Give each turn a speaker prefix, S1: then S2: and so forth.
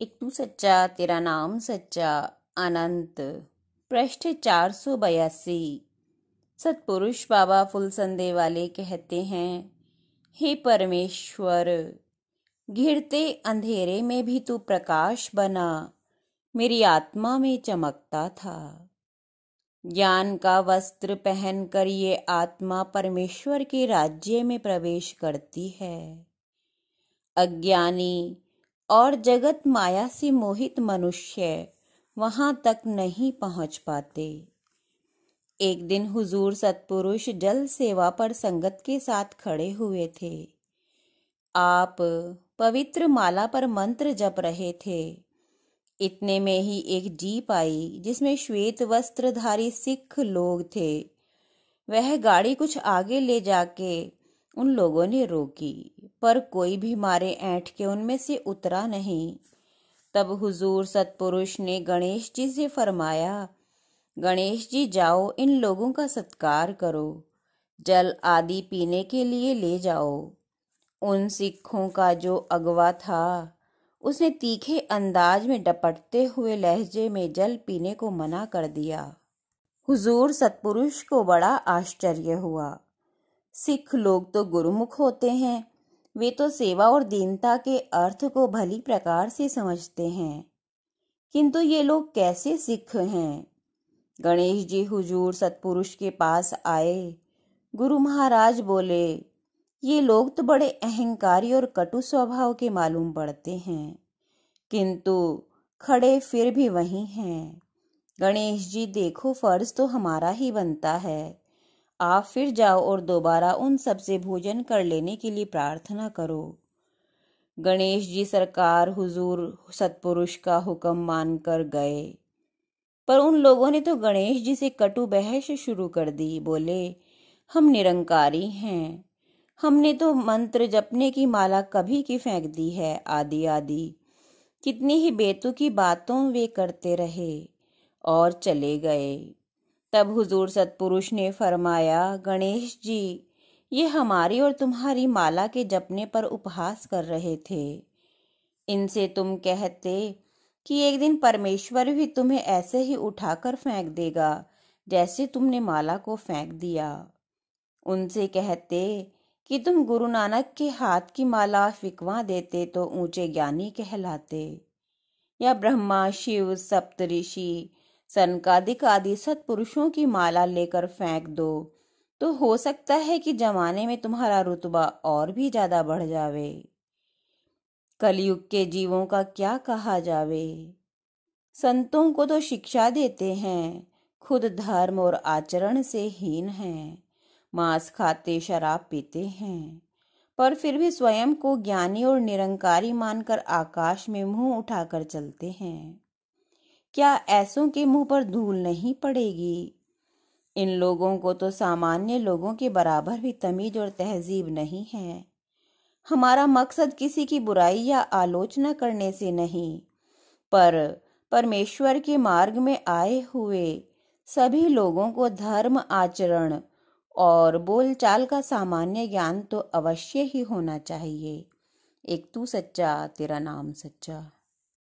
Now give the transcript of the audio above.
S1: एक तू सच्चा तेरा नाम सच्चा। अनंत। पृष्ठ 482। सतपुरुष बाबा फुलसंदे वाले कहते हैं, हे परमेश्वर, घिरते अंधेरे में भी तू प्रकाश बना, मेरी आत्मा में चमकता था। ज्ञान का वस्त्र पहनकर ये आत्मा परमेश्वर के राज्य में प्रवेश करती है। अज्ञानी और जगत माया से मोहित मनुष्य वहां तक नहीं पहुंच पाते। एक दिन हुजूर सतपुरुष जल सेवा पर संगत के साथ खड़े हुए थे। आप पवित्र माला पर मंत्र जप रहे थे। इतने में ही एक जीप आई जिसमें श्वेत वस्त्रधारी सिख लोग थे। वह गाड़ी कुछ आगे ले जाके उन लोगों ने रोकी, पर कोई भी मारे ऐंठ के उनमें से उतरा नहीं। तब हुजूर सतपुरुष ने गणेश जी से फरमाया, गणेश जी जाओ, इन लोगों का सत्कार करो, जल आदि पीने के लिए ले जाओ। उन सिखों का जो अगवा था उसने तीखे अंदाज में डपटते हुए लहजे में जल पीने को मना कर दिया। हुजूर सतपुरुष को बड़ा आश्चर्य हुआ। सिख लोग तो गुरुमुख होते हैं, वे तो सेवा और दीनता के अर्थ को भली प्रकार से समझते हैं, किंतु ये लोग कैसे सिख हैं? गणेश जी हुजूर सतपुरुष के पास आए। गुरु महाराज बोले, ये लोग तो बड़े अहंकारी और कटु स्वभाव के मालूम पड़ते हैं, किंतु खड़े फिर भी वही हैं। गणेश जी देखो, फर्ज तो हमारा ही बनता है, आप फिर जाओ और दोबारा उन सबसे भोजन कर लेने के लिए प्रार्थना करो। गणेश जी सरकार हुजूर सतपुरुष का हुक्म मानकर गए, पर उन लोगों ने तो गणेश जी से कटु बहस शुरू कर दी। बोले, हम निरंकारी हैं, हमने तो मंत्र जपने की माला कभी की फेंक दी है, आदि आदि कितनी ही बेतुकी बातों वे करते रहे और चले गए। तब हुजूर सतपुरुष ने फरमाया, गणेश जी, ये हमारी और तुम्हारी माला के जपने पर उपहास कर रहे थे। इनसे तुम कहते कि एक दिन परमेश्वर भी तुम्हें ऐसे ही उठाकर फेंक देगा जैसे तुमने माला को फेंक दिया। उनसे कहते कि तुम गुरु नानक के हाथ की माला फिकवा देते तो ऊंचे ज्ञानी कहलाते, या ब्रह्मा शिव सप्तऋषि सनकादिक आदि सत्पुरुषों की माला लेकर फेंक दो तो हो सकता है कि जमाने में तुम्हारा रुतबा और भी ज्यादा बढ़ जावे। कलयुग के जीवों का क्या कहा जावे? संतों को तो शिक्षा देते हैं, खुद धर्म और आचरण से हीन हैं, मांस खाते शराब पीते हैं, पर फिर भी स्वयं को ज्ञानी और निरंकारी मानकर आकाश में मुंह उठाकर चलते हैं। क्या ऐसों के मुंह पर धूल नहीं पड़ेगी? इन लोगों को तो सामान्य लोगों के बराबर भी तमीज और तहजीब नहीं है। हमारा मकसद किसी की बुराई या आलोचना करने से नहीं, पर परमेश्वर के मार्ग में आए हुए सभी लोगों को धर्म आचरण और बोलचाल का सामान्य ज्ञान तो अवश्य ही होना चाहिए। एक तू सच्चा तेरा नाम सच्चा।